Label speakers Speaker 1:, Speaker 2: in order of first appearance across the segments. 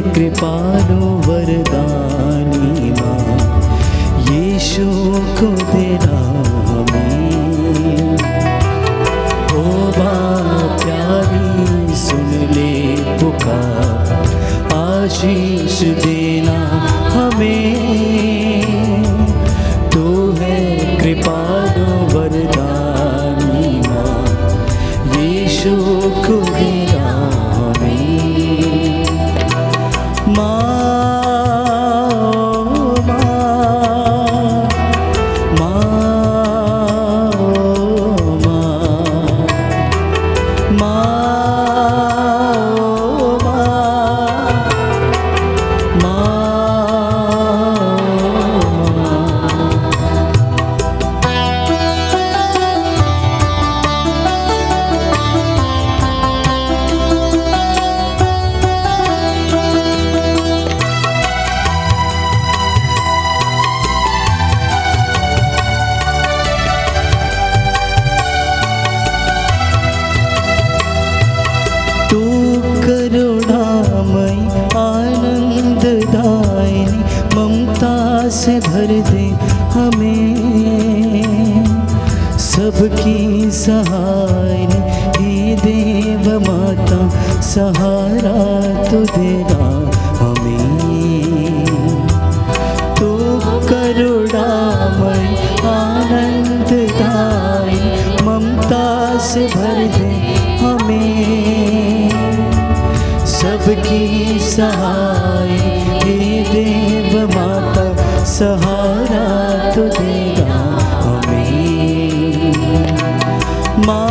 Speaker 1: कृपालु वरदानी माँ, यीशु को देना हमें। ओ माँ प्यारी सुन ले पुकार, आशीष देना हमें। तू है कृपालु वरदानी माँ, यीशु को देना हमें। माँ से भर दे हमें, सबकी सहाय हे देव माता, सहारा तो देना हमें। तो करुणामय आनंददायी, ममता से भर दे हमें, सबकी सहाय हे देव माता, सहारा तो देगा हमें। माँ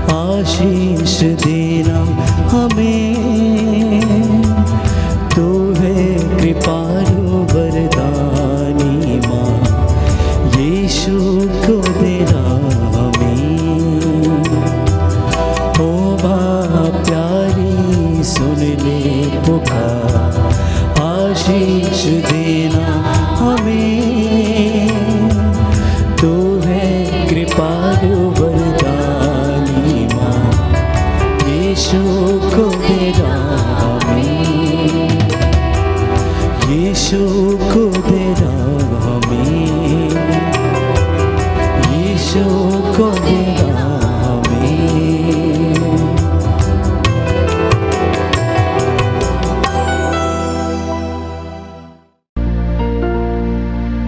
Speaker 1: आशीष देना हमें। तू है कृपालु वरदानी माँ, यीशु को देना हमें। ओ माँ प्यारी सुन ले पुकार, आशीष देना हमें। तू है कृपालु वरदानी माँ, यीशु को देना हमें, यीशु को देना हमें, यीशु को देना हमें।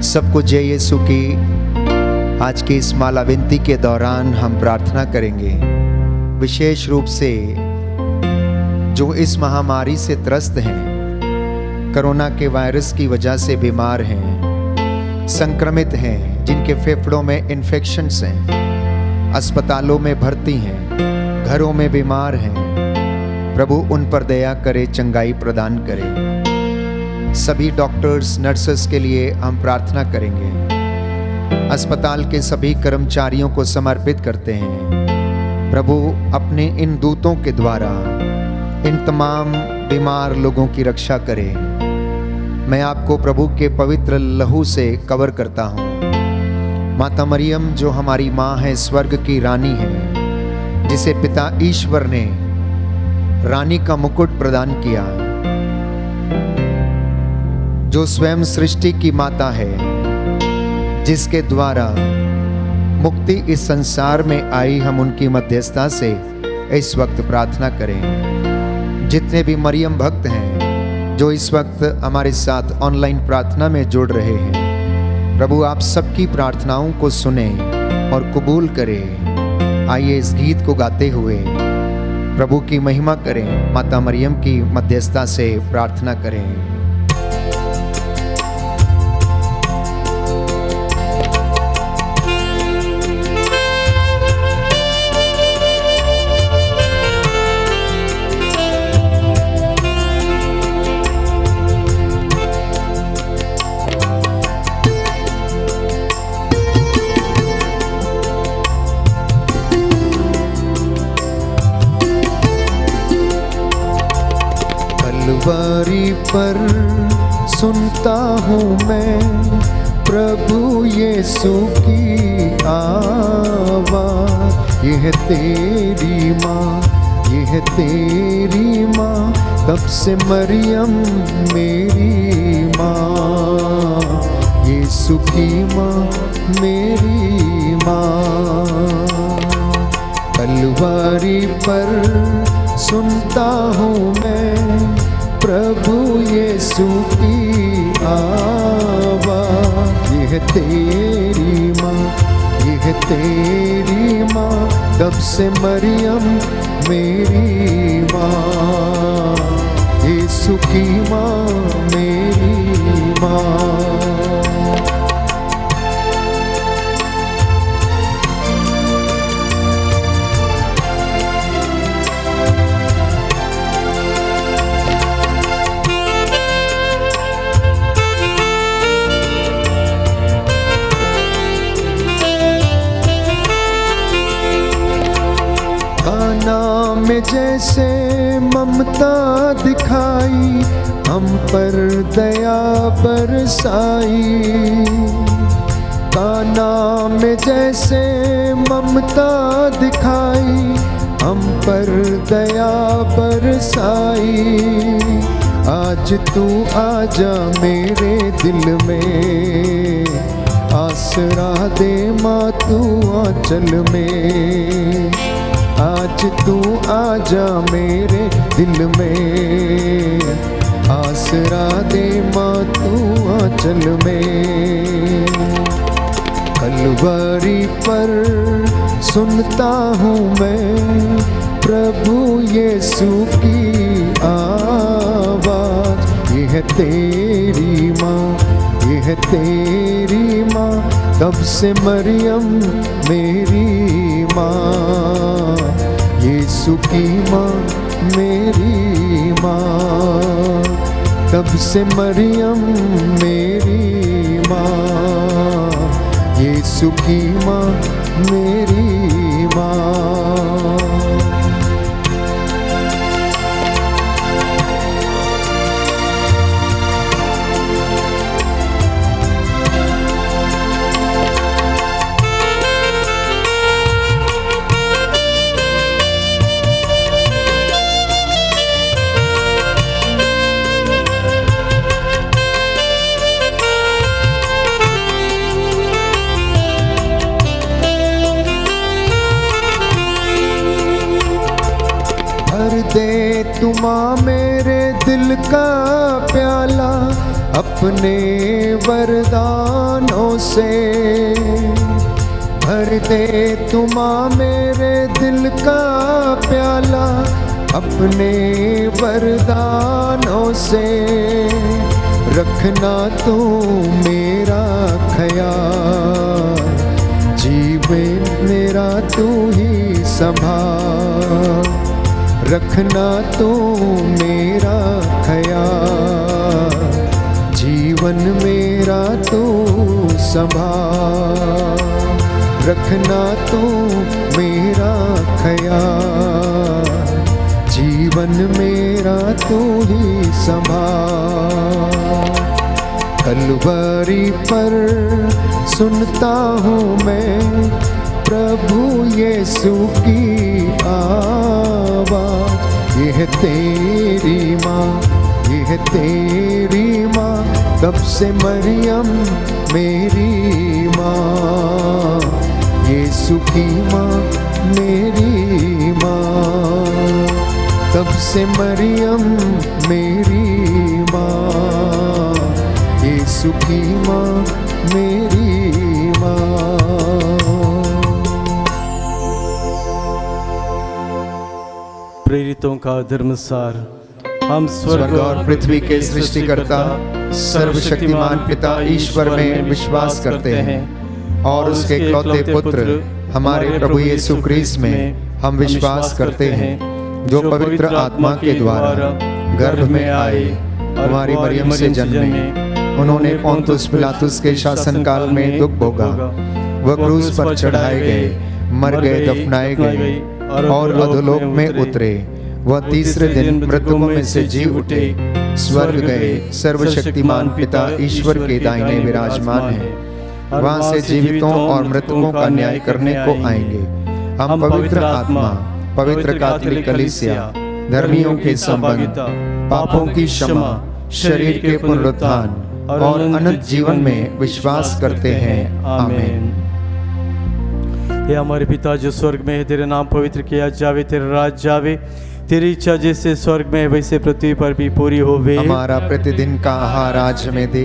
Speaker 2: सबको जय यीशु की आज की इस माला विनती के दौरान हम प्रार्थना करेंगे, विशेष रूप से जो इस महामारी से त्रस्त हैं, कोरोना के वायरस की वजह से बीमार हैं, संक्रमित हैं, जिनके फेफड़ों में इन्फेक्शंस हैं, अस्पतालों में भर्ती हैं, घरों में बीमार हैं। प्रभु उन पर दया करे, चंगाई प्रदान करे। सभी डॉक्टर्स, नर्सेस के लिए हम प्रार्थना करेंगे। अस्पताल के सभी कर्मचारियों को समर्पित करते हैं। प्रभु अपने इन दूतों के द्वारा इन तमाम बीमार लोगों की रक्षा करे। मैं आपको प्रभु के पवित्र लहू से कवर करता हूँ। माता मरियम जो हमारी माँ है, स्वर्ग की रानी है, जिसे पिता ईश्वर ने रानी का मुकुट प्रदान किया, जो स्वयं सृष्टि की माता है, जिसके द्वारा मुक्ति इस संसार में आई, हम उनकी मध्यस्थता से इस वक्त प्रार्थना करें। जितने भी मरियम भक्त हैं जो इस वक्त हमारे साथ ऑनलाइन प्रार्थना में जुड़ रहे हैं, प्रभु आप सबकी प्रार्थनाओं को सुने और कबूल करें। आइए इस गीत को गाते हुए प्रभु की महिमा करें, माता मरियम की मध्यस्थता से प्रार्थना करें। पर सुनता हूँ मैं प्रभु यीशु की आवाज़। यह तेरी माँ, यह तेरी माँ, तब से मरियम मेरी माँ। यीशु की माँ मेरी माँ। कलवारी पर सुनता हूँ मैं प्रभु यीशु की आवाज़। यह तेरी माँ, यह तेरी माँ, तब से मरियम मेरी माँ। यीशु की माँ मेरी माँ। में जैसे ममता दिखाई, हम पर दया बरसाई। काना में जैसे ममता दिखाई, हम पर दया बरसाई। आज तू आजा मेरे दिल में, आसरा दे माँ तू आंचल में। आज तू आजा मेरे दिल में, आसरा दे माँ तू आंचल में। कलवरी पर सुनता हूँ मैं प्रभु यीशु की आवाज़। यह तेरी माँ, यह तेरी माँ, तब से मरियम मेरी माँ। यीशु की माँ मेरी माँ, तब से मरियम मेरी माँ। यीशु की माँ मेरी माँ। दे तू माँ मेरे दिल का प्याला अपने वरदानों से। भर दे तू माँ मेरे दिल का प्याला अपने वरदानों से। रखना तू मेरा ख्याल, जीवन मेरा तू ही संभाल। रखना तू मेरा ख्याल, जीवन मेरा तू संभाल। रखना तू मेरा ख्याल, जीवन मेरा तू ही संभाल। कलवरी पर सुनता हूँ मैं प्रभु यीशु की आवाज़। यह तेरी माँ, यह तेरी माँ, तब से मरियम मेरी माँ। यीशु की माँ मेरी माँ, तब से मरियम मेरी माँ। यीशु की माँ मेरी माँ।
Speaker 1: प्रेरितों का धर्मसार। हम
Speaker 2: स्वर्ग और पृथ्वी के सृष्टिकर्ता सर्वशक्तिमान पिता ईश्वर में विश्वास करते हैं और उसके इकलौते पुत्र हमारे प्रभु यीशु क्रिस्त में हम विश्वास करते हैं, जो पवित्र आत्मा के द्वारा गर्भ में आए, हमारी मरियम से जन्मे। उन्होंने पोंतुस पिलातुस के शासनकाल में दुख भोगा, वह क्रूस पर चढ़ाए गए, मर गए, दफनाए गए और अधोलोक में उतरे, वह तीसरे दिन मृतकों में से जी उठे, स्वर्ग गए, सर्वशक्तिमान पिता ईश्वर के दाहिने विराजमान है। वहां से जीवितों और मृतकों का न्याय करने को आएंगे। हम पवित्र आत्मा, पवित्र कैथोलिक कलीसिया, धर्मियों के संबंध, पापों की क्षमा, शरीर के पुनरुत्थान और अनंत जीवन में विश्वास करते हैं। आमीन।
Speaker 1: हे हमारे पिता जो स्वर्ग में है, तेरा नाम पवित्र किया जावे, तेरा राज जावे, तेरी इच्छा जैसे स्वर्ग में है वैसे पृथ्वी पर भी पूरी होवे।
Speaker 2: हमारा प्रतिदिन का आहार आज हमें दे,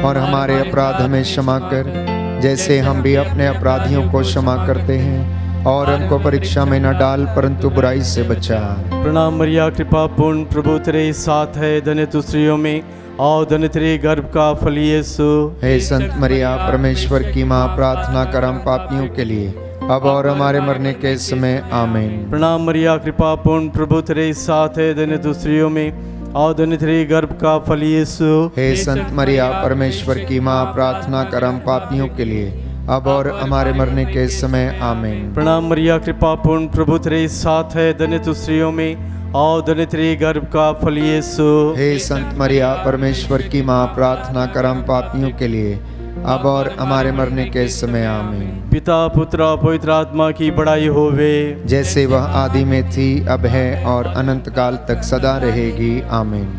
Speaker 2: और हमारे अपराध हमें क्षमा कर, जैसे हम भी अपने अपराधियों को क्षमा करते हैं, और हमको परीक्षा में न डाल, परंतु बुराई से बचा।
Speaker 1: प्रणाम मरिया, कृपा पूर्ण, प्रभु तेरे साथ है, धन्य तू स्त्रियों में और धन्य तेरे गर्भ का फल यीशु।
Speaker 2: हे संत मरिया, परमेश्वर की माँ, प्रार्थना कर हम पापियों के लिए, अब और हमारे मरने के समय। आमीन।
Speaker 1: प्रणाम मरिया, कृपा पूर्ण, प्रभु तेरे साथ है, धन्य तू स्त्रियों में और धन्य तेरे गर्भ का फल यीशु।
Speaker 2: हे संत मरिया, परमेश्वर की माँ, प्रार्थना कर हम पापियों के लिए, अब और हमारे मरने के समय। आमीन।
Speaker 1: प्रणाम मरिया, कृपा पूर्ण, प्रभु तेरे साथ है, धन्य तू स्त्रियों में और धन्य तेरे गर्भ का फल यीशु।
Speaker 2: हे संत मरिया, परमेश्वर की माँ, प्रार्थना कर हम पापियों के लिए, अब और हमारे मरने के समय। आमीन।
Speaker 1: पिता, पुत्र और पवित्र आत्मा की बड़ाई होवे,
Speaker 2: जैसे वह आदि में थी, अब है और अनंत काल तक सदा रहेगी। आमीन।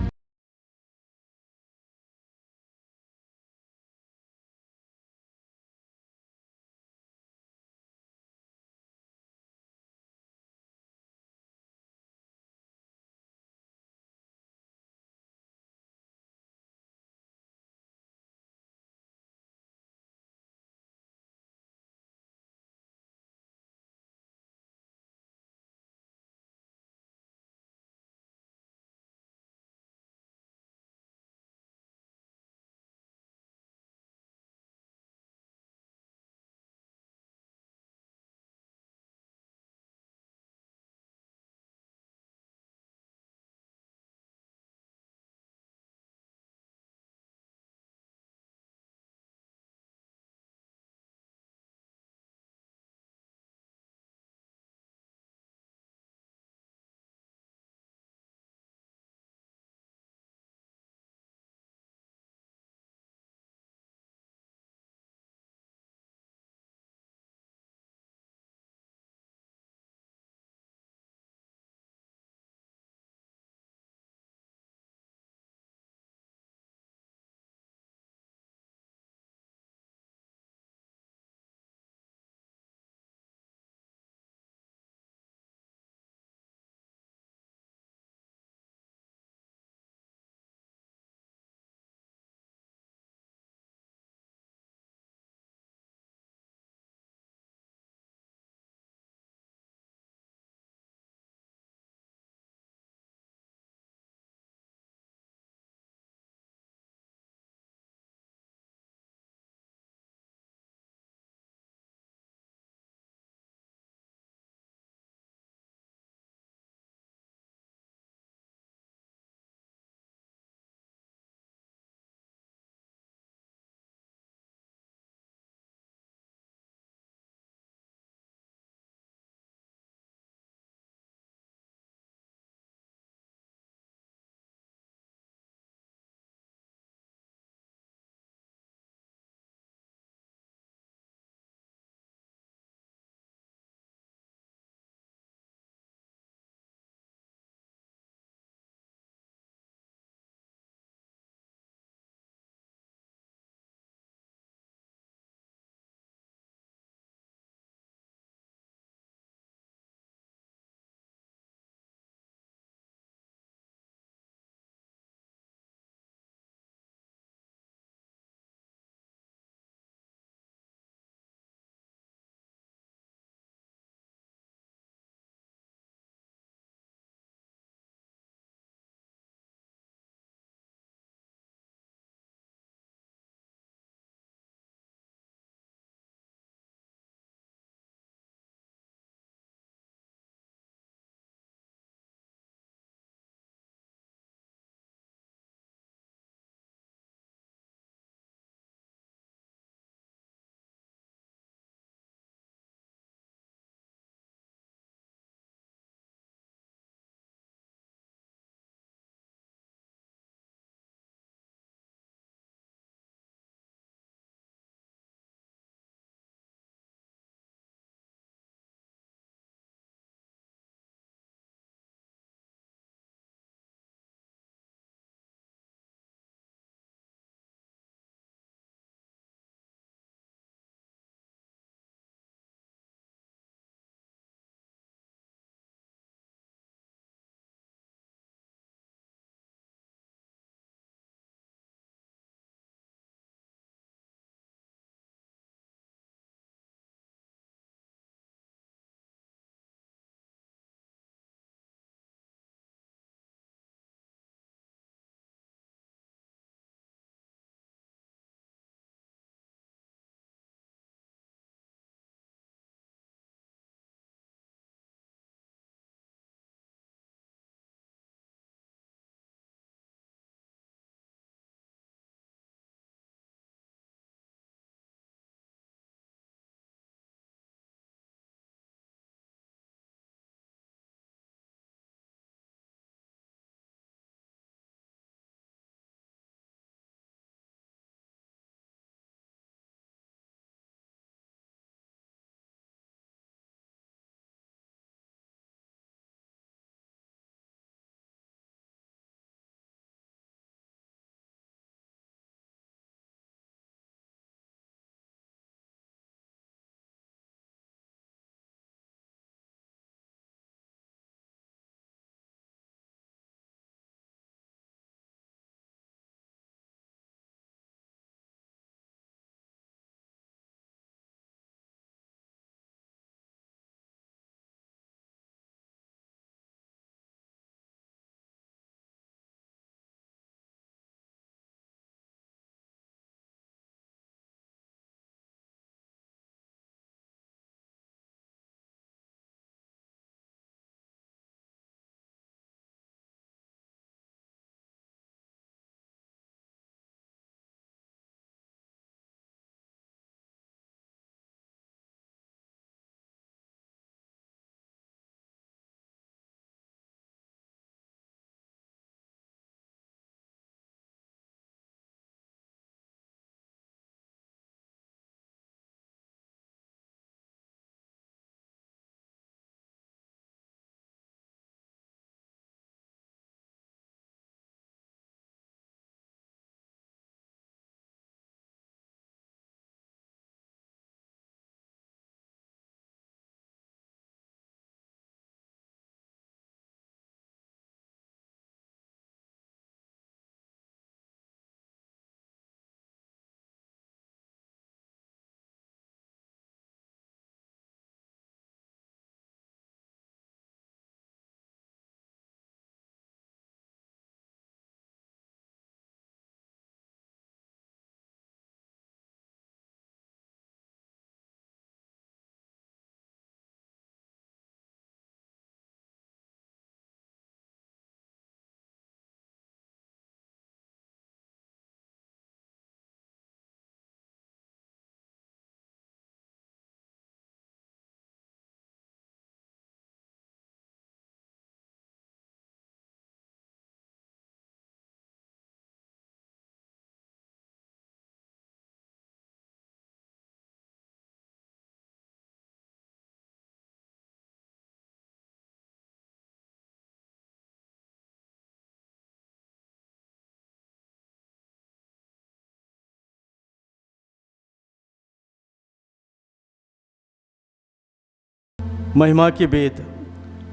Speaker 1: महिमा के वेद।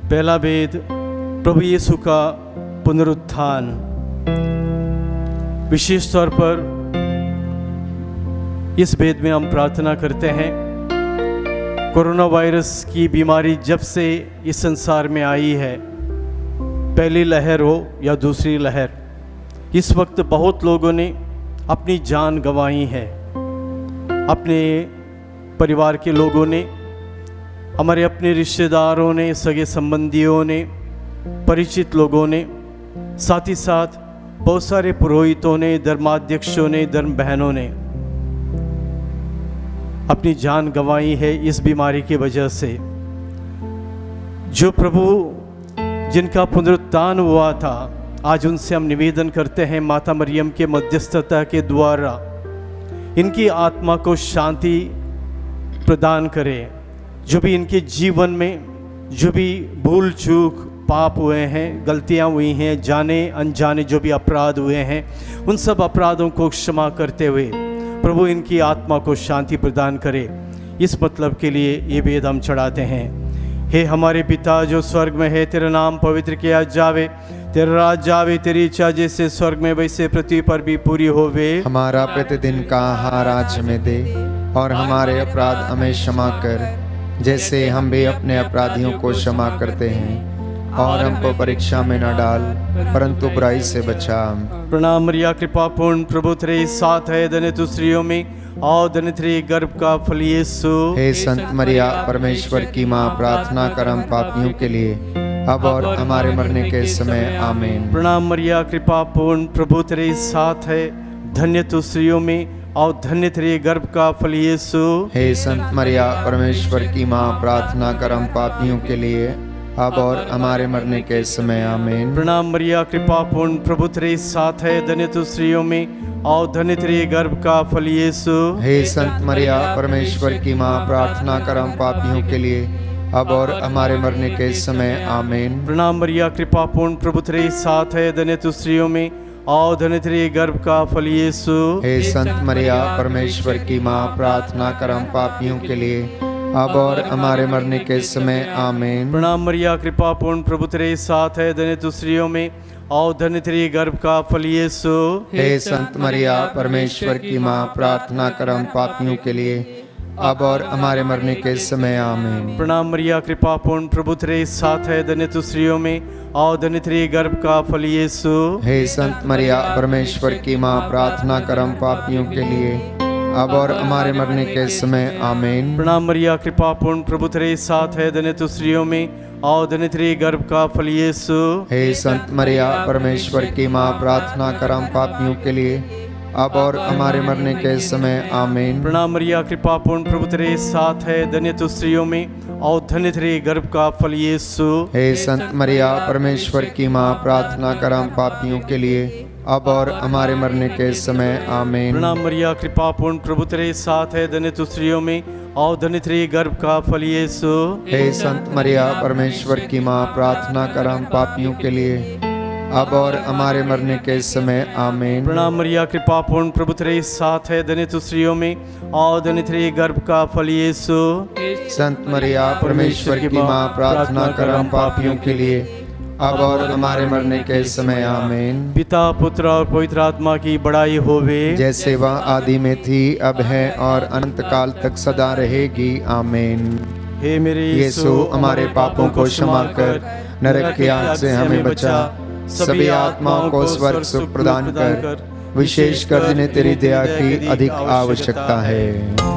Speaker 1: पहला वेद प्रभु यीशु का पुनरुत्थान। विशेष तौर पर इस वेद में हम प्रार्थना करते हैं, कोरोना वायरस की बीमारी जब से इस संसार में आई है, पहली लहर हो या दूसरी लहर, इस वक्त बहुत लोगों ने अपनी जान गंवाई है। अपने परिवार के लोगों ने, हमारे अपने रिश्तेदारों ने, सगे संबंधियों ने, परिचित लोगों ने, साथ ही साथ बहुत सारे पुरोहितों ने, धर्माध्यक्षों ने, धर्म बहनों ने अपनी जान गंवाई है इस बीमारी की वजह से। जो प्रभु जिनका पुनरुत्थान हुआ था, आज उनसे हम निवेदन करते हैं माता मरियम के मध्यस्थता के द्वारा इनकी आत्मा को शांति प्रदान करें। जो भी इनके जीवन में जो भी भूल चूक पाप हुए हैं, गलतियां हुई हैं, जाने अनजाने जो भी अपराध हुए हैं, उन सब अपराधों को क्षमा करते हुए प्रभु इनकी आत्मा को शांति प्रदान करे। इस मतलब के लिए ये वेद हम चढ़ाते हैं। हे हमारे पिता जो स्वर्ग में है, तेरा नाम पवित्र किया जावे, तेरा राज्य आवे, तेरी इच्छा जैसे स्वर्ग में वैसे पृथ्वी पर भी पूरी होवे।
Speaker 2: हमारा प्रतिदिन का आहार आज हमें दे, और हमारे अपराध हमें क्षमा कर, जैसे हम भी अपने अपराधियों को क्षमा करते हैं, और हमको परीक्षा में न डाल, परंतु बुराई से बचा।
Speaker 1: प्रणाम मरिया, कृपा पूर्ण प्रभु तेरे साथ है, धन्य तू स्त्रियों में और धन्य तेरे गर्भ का फल यीशु।
Speaker 2: हे संत मरिया परमेश्वर की माँ, प्रार्थना कर हम पापियों के लिए, अब और हमारे मरने के समय आमीन।
Speaker 1: प्रणाम मरिया, कृपा पूर्ण प्रभु तेरे साथ है, धन्य तू स्त्रियों में और धन्य तेरे गर्भ का फल यीशु।
Speaker 2: हे संत मरिया परमेश्वर की माँ, प्रार्थना कर हम पापियों के लिए, अब और हमारे मरने के समय आमीन।
Speaker 1: प्रणाम मरिया, कृपा पूर्ण प्रभु तेरे साथ है, धन्य तू स्त्रियों में और धन्य तेरे गर्भ का फल यीशु।
Speaker 2: हे संत मरिया परमेश्वर की माँ, प्रार्थना कर हम पापियों के लिए, अब और हमारे मरने के समय आमीन।
Speaker 1: प्रणाम मरिया, कृपा पूर्ण प्रभु तेरे साथ है, धन्य तू स्त्रियों में और धन्य तेरे गर्भ का फल यीशु।
Speaker 2: हे संत मरिया परमेश्वर की माँ, प्रार्थना कर हम पापियों के लिए, अब और हमारे मरने के समय आमीन।
Speaker 1: प्रणाम मरिया, कृपा पूर्ण प्रभु तेरे साथ है, धन्य तू स्त्रियों में और धन्य तेरे गर्भ का फल यीशु।
Speaker 2: हे संत मरिया परमेश्वर की माँ, प्रार्थना कर हम पापियों के लिए, अब और हमारे मरने के समय आमीन।
Speaker 1: प्रणाम मरिया, कृपा पूर्ण प्रभु तेरे साथ है, धन्य तू स्त्रियों में और धन्य तेरे गर्भ का फल यीशु।
Speaker 2: हे संत मरिया परमेश्वर की माँ, प्रार्थना कर हम पापियों के लिए, अब और हमारे मरने के समय आमीन।
Speaker 1: प्रणाम मरिया, कृपा पूर्ण प्रभु तेरे साथ है, धन्य तू स्त्रियों में और धन्य तेरे गर्भ का फल यीशु।
Speaker 2: हे संत मरिया परमेश्वर की माँ, प्रार्थना कर हम पापियों के लिए, अब और हमारे मरने के समय आमीन।
Speaker 1: प्रणाम मरिया, कृपा पूर्ण प्रभु तेरे साथ है, धन्य तू स्त्रियों में और धन्य तेरे गर्भ का फल यीशु।
Speaker 2: हे संत मरिया परमेश्वर की माँ, प्रार्थना कर हम पापियों के लिए, अब और हमारे मरने के समय आमीन।
Speaker 1: प्रणाम मरिया, कृपा पूर्ण प्रभु तेरे साथ है, धन्य तू स्त्रियों में और धन्य तेरे गर्भ का फल यीशु।
Speaker 2: हे संत मरिया परमेश्वर की माँ, प्रार्थना कर हम पापियों के लिए, अब और हमारे मरने के समय आमीन।
Speaker 1: प्रणाम मरिया, कृपा पूर्ण प्रभु तेरे साथ है, धन्य तू स्त्रियों में और धन्य तेरे गर्भ का फल यीशु।
Speaker 2: संत मरिया परमेश्वर की माँ, प्रार्थना कर हम पापियों के लिए, अब और हमारे मरने के समय आमीन।
Speaker 1: पिता पुत्र और पवित्र आत्मा की बड़ाई होवे,
Speaker 2: जैसे वह आदि में थी, अब है और अनंत काल तक सदा रहेगी आमीन।
Speaker 1: हे मेरे
Speaker 2: यीशु, हमारे पापों को क्षमा कर, नरक की आग से हमें बचा, सभी आत्माओं को स्वर्ग सुख प्रदान कर, विशेष कर जिन्हें तेरी दया की अधिक आवश्यकता है।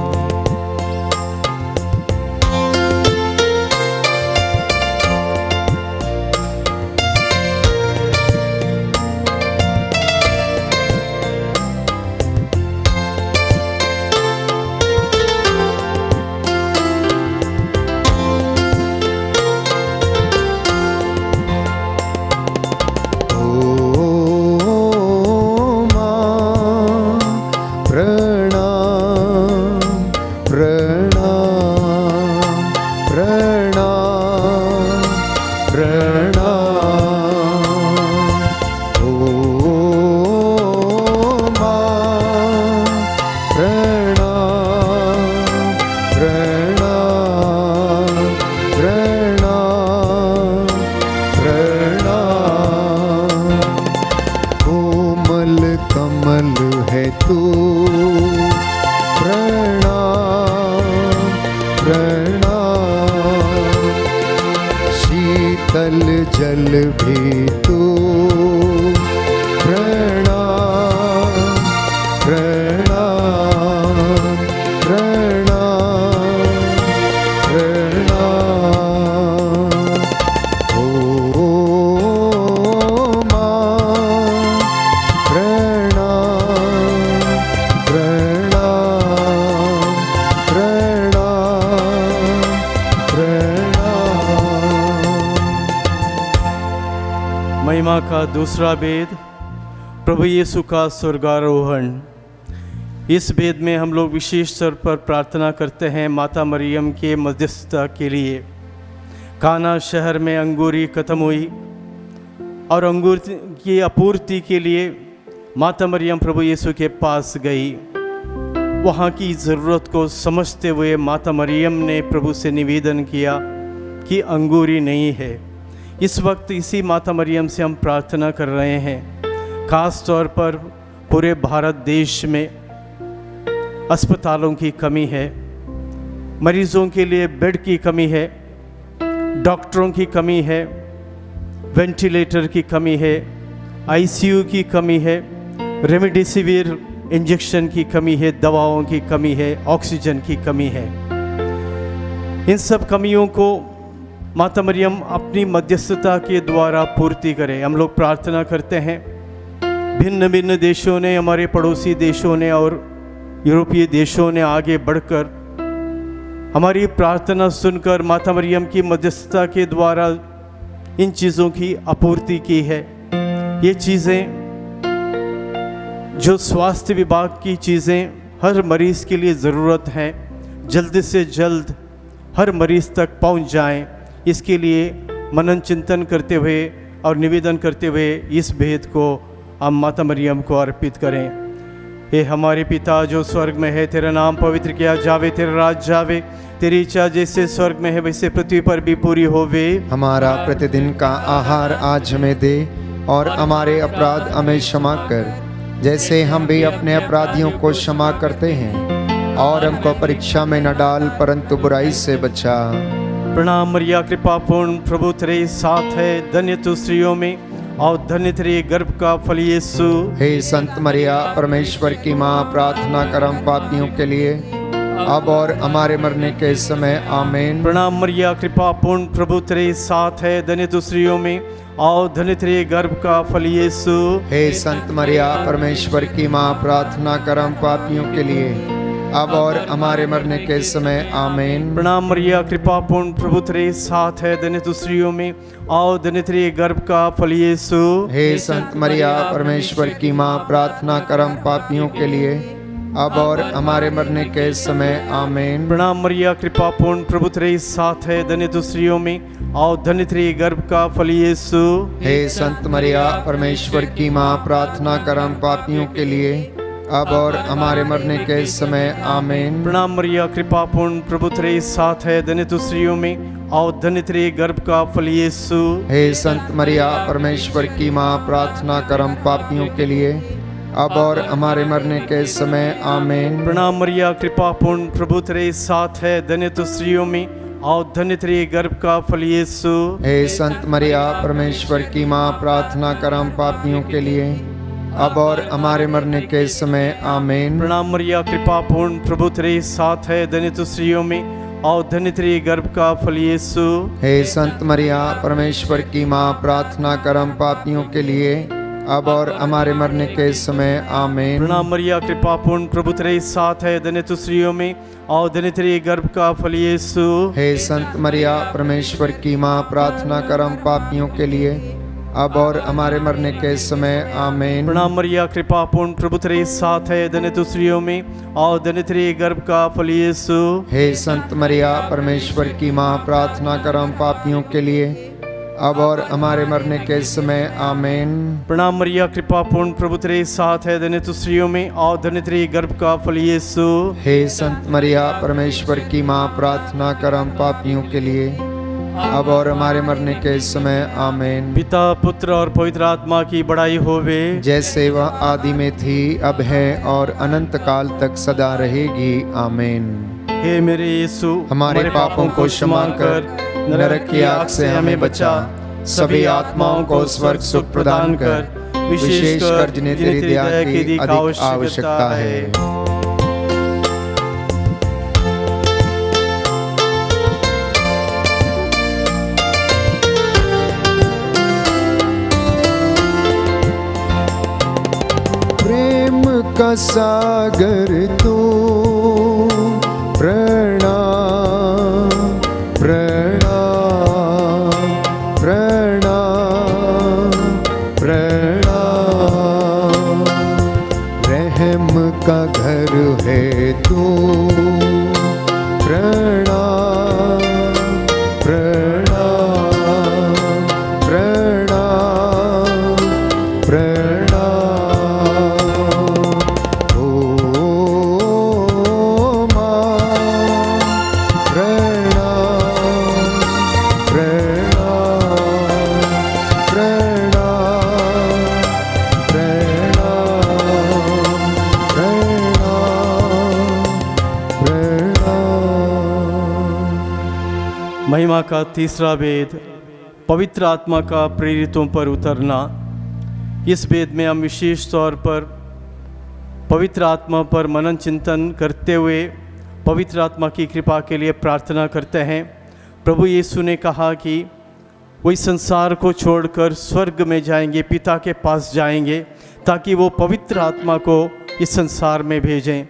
Speaker 2: प्रणाम। शीतल जल भी तू प्रणाम प्रणाम प्रणाम प्रणाम। ओ मां प्रणाम प्रणाम प्रणाम प्रणाम।
Speaker 1: महिमा का दूसरा वेद, प्रभु यीशु का स्वर्गारोहण। इस वेद में हम लोग विशेष तौर पर प्रार्थना करते हैं माता मरियम के मध्यस्थता के लिए। काना शहर में अंगूरी खत्म हुई और अंगूर की आपूर्ति के लिए माता मरियम प्रभु यीशु के पास गई। वहाँ की ज़रूरत को समझते हुए माता मरियम ने प्रभु से निवेदन किया कि अंगूरी नहीं है। इस वक्त इसी माता मरियम से हम प्रार्थना कर रहे हैं। ख़ास तौर पर पूरे भारत देश में अस्पतालों की कमी है, मरीज़ों के लिए बेड की कमी है, डॉक्टरों की कमी है, वेंटिलेटर की कमी है, आईसीयू की कमी है, रेमडेसिविर इंजेक्शन की कमी है, दवाओं की कमी है, ऑक्सीजन की कमी है। इन सब कमियों को माता मरियम अपनी मध्यस्थता के द्वारा पूर्ति करे। हम लोग प्रार्थना करते हैं। भिन्न भिन्न देशों ने, हमारे पड़ोसी देशों ने और यूरोपीय देशों ने आगे बढ़कर हमारी प्रार्थना सुनकर माता मरियम की मध्यस्थता के द्वारा इन चीज़ों की आपूर्ति की है। ये चीज़ें जो स्वास्थ्य विभाग की चीज़ें हर मरीज़ के लिए ज़रूरत हैं, जल्द से जल्द हर मरीज़ तक पहुंच जाएं। इसके लिए मनन चिंतन करते हुए और निवेदन करते हुए इस भेद को हम माता मरियम को अर्पित करें। हे हमारे पिता जो स्वर्ग में है, तेरा नाम पवित्र किया जावे, तेरा राज जावे, तेरी इच्छा जैसे स्वर्ग में है वैसे पृथ्वी पर भी पूरी होवे।
Speaker 2: हमारा प्रतिदिन का आहार आज हमें दे और हमारे अपराध हमें क्षमा कर, जैसे हम भी अपने अपराधियों को क्षमा करते हैं, और हमको परीक्षा में न डाल परंतु बुराई से बचा।
Speaker 1: प्रणाम मरिया, कृपा पूर्ण प्रभु तेरे साथ है, धन्य तू स्त्रियों में और धन्य तेरे गर्भ का फल यीशु।
Speaker 2: हे संत मरिया परमेश्वर की माँ, प्रार्थना कर हम पापियों के लिए अब और हमारे मरने के समय आमीन।
Speaker 1: प्रणाम मरिया, कृपा पूर्ण प्रभु तेरे साथ है, धन्य तू स्त्रियों में और धन्य तेरे गर्भ का फल यीशु।
Speaker 2: हे संत मरिया परमेश्वर की माँ, प्रार्थना कर हम पापियों के लिए अब और हमारे मरने के समय आमीन।
Speaker 1: प्रणाम मरिया, कृपा पूर्ण प्रभु तेरे साथ है, धन्य तू स्त्रियों में और धन्य तेरे गर्भ का फल यीशु।
Speaker 2: हे संत मरिया परमेश्वर की माँ, प्रार्थना कर हम पापियों के लिए अब और हमारे मरने के समय आमीन।
Speaker 1: प्रणाम मरिया, कृपा पूर्ण प्रभु तेरे साथ है, धन्य तू स्त्रियों में और धन्य तेरे गर्भ का फल यीशु।
Speaker 2: हे संत मरिया परमेश्वर की माँ, प्रार्थना कर हम पापियों के लिए अब और हमारे मरने के समय आमीन।
Speaker 1: प्रणाम मरिया, कृपा पूर्ण प्रभु तेरे साथ है, धन्य तू स्त्रियों में और धन्य तेरे गर्भ का फल यीशु।
Speaker 2: हे संत मरिया परमेश्वर की माँ, प्रार्थना कर हम पापियों के लिए अब और हमारे मरने के समय आमीन।
Speaker 1: प्रणाम मरिया, कृपा पूर्ण प्रभु तेरे साथ है, धन्य तू स्त्रियों में और धन्य तेरे गर्भ का फल यीशु।
Speaker 2: हे संत मरिया परमेश्वर की माँ, प्रार्थना कर हम पापियों के लिए अब और हमारे मरने के समय आमीन।
Speaker 1: प्रणाम मरिया, कृपा पूर्ण प्रभु तेरे साथ है, धन्य तू स्त्रियों में और धन्य तेरे गर्भ का फल यीशु।
Speaker 2: हे संत मरिया परमेश्वर की माँ, प्रार्थना कर हम पापियों के लिए अब और हमारे मरने के समय आमीन।
Speaker 1: प्रणाम मरिया, कृपा पूर्ण प्रभु तेरे साथ है, धन्य तू स्त्रियों में और धन्य तेरे गर्भ का फल यीशु।
Speaker 2: हे संत मरिया परमेश्वर की माँ, प्रार्थना कर हम पापियों के लिए अब और हमारे मरने के समय आमीन।
Speaker 1: प्रणाम मरिया, कृपा पूर्ण प्रभु तेरे साथ है, धन्य तू स्त्रियों में और धन्य तेरे गर्भ का फल यीशु।
Speaker 2: हे संत मरिया परमेश्वर की माँ, प्रार्थना कर हम पापियों के लिए अब और हमारे मरने के समय आमीन।
Speaker 1: प्रणाम मरिया, कृपा पूर्ण प्रभु तेरे साथ है, धन्य तू स्त्रियों में और धन्य तेरे गर्भ का फल यीशु।
Speaker 2: हे संत मरिया परमेश्वर की माँ, प्रार्थना कर हम पापियों के लिए अब और हमारे मरने के समय आमीन।
Speaker 1: पिता पुत्र और पवित्र आत्मा की बड़ाई होवे,
Speaker 2: जैसे वह आदि में थी, अब है और अनंत काल तक सदा रहेगी आमीन।
Speaker 1: हे मेरे यीशु,
Speaker 2: हमारे पापों को क्षमा कर नरक की आग से हमें बचा, सभी आत्माओं को स्वर्ग सुख प्रदान कर, विशेषकर जिन्हें तेरी दया की अधिक आवश्यकता है। प्रेम का सागर तू, प्रणाम प्रणाम प्रणाम प्रणाम। रहम का घर है तू, प्रणाम प्रणाम प्रणाम प्रणाम। ओ माँ प्रणाम प्रणाम प्रणाम प्रणाम प्रणाम।
Speaker 1: महिमा का तीसरा वेद, पवित्र आत्मा का प्रेरितों पर उतरना। इस वेद में हम विशेष तौर पर पवित्र आत्मा पर मनन चिंतन करते हुए पवित्र आत्मा की कृपा के लिए प्रार्थना करते हैं। प्रभु यीशु ने कहा कि वो इस संसार को छोड़कर स्वर्ग में जाएंगे, पिता के पास जाएंगे, ताकि वो पवित्र आत्मा को इस संसार में भेजें।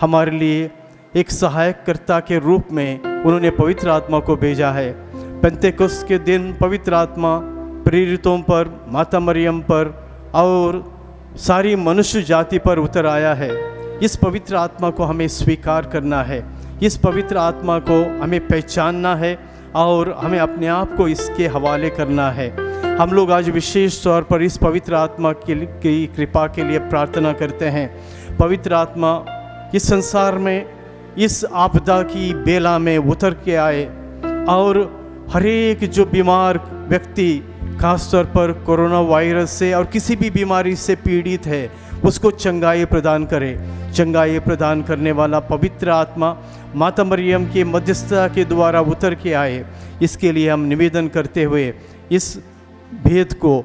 Speaker 1: हमारे लिए एक सहायककर्ता के रूप में उन्होंने पवित्र आत्मा को भेजा है। पेंतेकोस्त के दिन पवित्र आत्मा प्रेरितों पर, माता मरियम पर और सारी मनुष्य जाति पर उतर आया है। इस पवित्र आत्मा को हमें स्वीकार करना है, इस पवित्र आत्मा को हमें पहचानना है और हमें अपने आप को इसके हवाले करना है। हम लोग आज विशेष तौर पर इस पवित्र आत्मा की कृपा के लिए प्रार्थना करते हैं। पवित्र आत्मा इस संसार में इस आपदा की बेला में उतर के आए और हर एक जो बीमार व्यक्ति खासतौर पर कोरोना वायरस से और किसी भी बीमारी से पीड़ित है उसको चंगाई प्रदान करे। चंगाई प्रदान करने वाला पवित्र आत्मा माता मरियम के मध्यस्थता के द्वारा उतर के आए। इसके लिए हम निवेदन करते हुए इस भेद को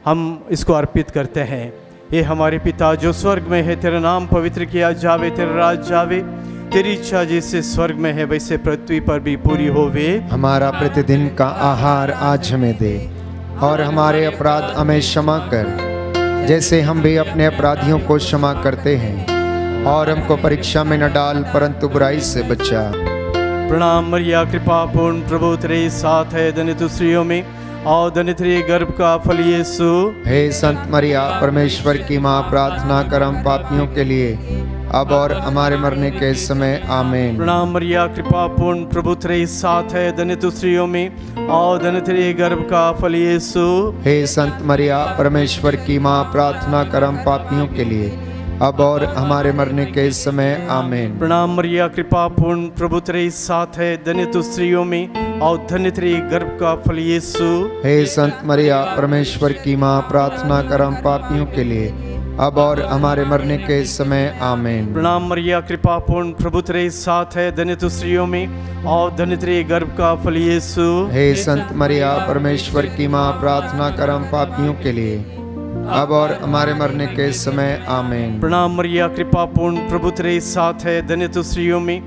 Speaker 1: हम इसको अर्पित करते हैं। ये हमारे पिता जो स्वर्ग में है, तेरा नाम पवित्र किया जावे, तेरा राज जावे, तेरी इच्छा जैसे स्वर्ग में है वैसे पृथ्वी पर भी पूरी होवे।
Speaker 2: हमारा प्रतिदिन का आहार आज हमें दे, और हमारे अपराध हमें क्षमा कर, जैसे हम भी अपने अपराधियों को क्षमा करते हैं, और हमको परीक्षा में न डाल परंतु बुराई से बचा।
Speaker 1: प्रणाम मरिया, कृपा पूर्ण प्रभु तेरे साथ है, धन्य तू स्त्रियों में और धन्य तेरे गर्भ का फल यीशु।
Speaker 2: हे संत मरिया, परमेश्वर की माँ, प्रार्थना कर हम पापियों के लिए अब और हमारे मरने के समय आमीन।
Speaker 1: प्रणाम मरिया, कृपा पूर्ण प्रभु तेरे साथ है, धन्य तू स्त्रियों में और धन्य तेरे गर्भ का फल यीशु।
Speaker 2: हे संत मरिया, परमेश्वर की माँ, प्रार्थना कर हम पापियों के लिए अब और हमारे मरने के समय आमीन।
Speaker 1: प्रणाम मरिया, कृपा पूर्ण प्रभु तेरे साथ है, धन्य तू स्त्रियों में और धन्य तेरे गर्भ का फल यीशु।
Speaker 2: हे संत मरिया, परमेश्वर की माँ, प्रार्थना कर हम पापियों के लिए अब और हमारे मरने के समय आमीन।
Speaker 1: प्रणाम मरिया, कृपा पूर्ण प्रभु तेरे साथ है, धन्य तू स्त्रियों में और धन्य तेरे गर्भ का फल यीशु।
Speaker 2: हे संत मरिया, परमेश्वर की माँ, प्रार्थना कर हम पापियों के लिए अब और हमारे मरने के समय आमीन।
Speaker 1: प्रणाम मरिया, कृपा पूर्ण प्रभु तेरे साथ है, धन्य तू स्त्रियों में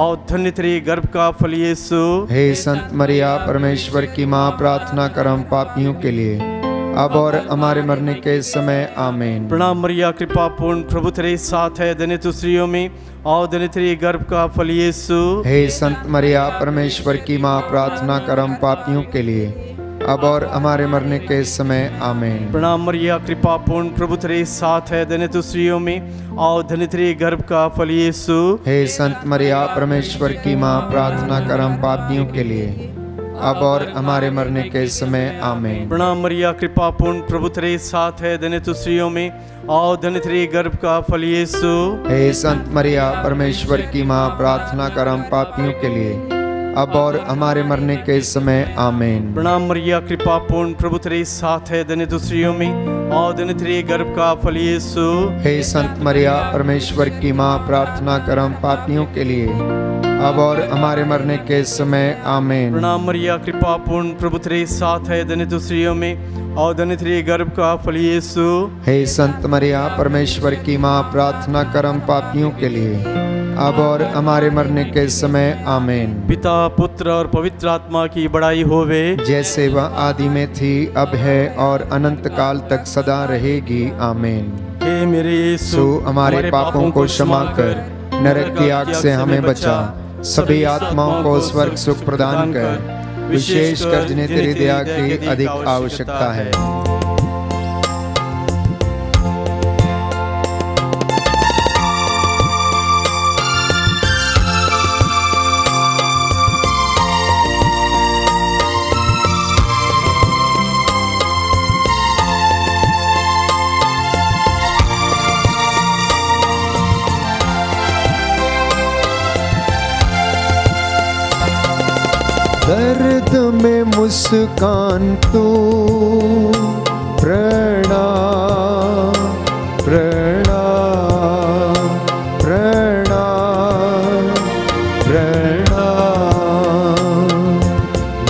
Speaker 1: और धन्य तेरे गर्भ का फल यीशु।
Speaker 2: हे संत मरिया, परमेश्वर की माँ, प्रार्थना कर हम पापियों के लिए अब और हमारे मरने के समय आमीन।
Speaker 1: प्रणाम मरिया, कृपा पूर्ण प्रभु तेरे साथ है, धन्य तू स्त्रियों में और धन्य तेरे गर्भ का फल यीशु।
Speaker 2: हे संत मरिया, परमेश्वर की माँ, प्रार्थना कर हम पापियों के लिए अब और हमारे मरने के समय आमीन।
Speaker 1: प्रणाम मरिया, कृपा पूर्ण प्रभु तेरे साथ है, धन्य तू स्त्रियों में और धन्य तेरे गर्भ का फल यीशु।
Speaker 2: हे संत मरिया, परमेश्वर की माँ, प्रार्थना कर हम पापियों के लिए अब और हमारे मरने के समय आमीन।
Speaker 1: प्रणाम मरिया, कृपा पूर्ण प्रभु तेरे साथ है, धन्य तू स्त्रियों में और धन्य तेरे गर्भ का फल यीशु।
Speaker 2: हे संत मरिया, परमेश्वर की माँ, प्रार्थना कर हम पापियों के लिए अब और हमारे मरने के समय आमीन।
Speaker 1: प्रणाम मरिया, कृपा पूर्ण प्रभु तेरे साथ है, धन्य तू स्त्रियों में और धन्य तेरे गर्भ का फल यीशु।
Speaker 2: हे संत मरिया, परमेश्वर की माँ, प्रार्थना कर हम पापियों के लिए अब और हमारे मरने के समय आमीन।
Speaker 1: प्रणाम मरिया, कृपा पूर्ण, प्रभु तेरे साथ है, धन्य तू स्त्रियों में और धन्य तेरे गर्भ का फल यीशु।
Speaker 2: हे संत मरिया, परमेश्वर की माँ, प्रार्थना कर हम पापियों के लिए, अब और हमारे मरने के समय आमीन।
Speaker 1: पिता, पुत्र और पवित्र आत्मा की बड़ाई होवे,
Speaker 2: जैसे वह आदि में थी, अब है और अनंत काल तक सदा रहेगी, आमीन।
Speaker 1: हे मेरे यीशु,
Speaker 2: सो हमारे पापों को क्षमा कर, नरक की आग से हमें बचा, सभी आत्माओं को स्वर्ग सुख प्रदान कर, विशेष कर जिन्हें तेरी दया की अधिक आवश्यकता है। दर्द में मुस्कान तू, प्रणाम प्रणाम प्रणाम प्रणाम।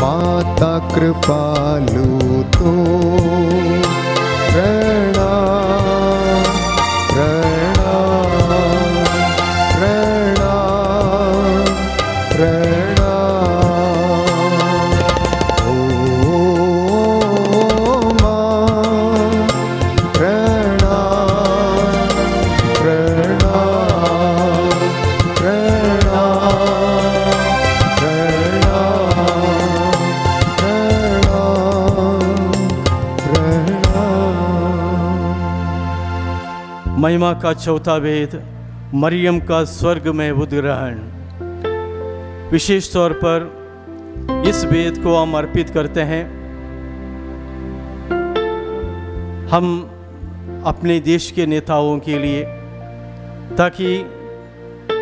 Speaker 2: माता कृपालु तो प्रणाम प्रणाम प्रणाम प्रणाम।
Speaker 1: महिमा का चौथा वेद, मरियम का स्वर्ग में उद्ग्रहण। विशेष तौर पर इस वेद को हम अर्पित करते हैं। हम अपने देश के नेताओं के लिए, ताकि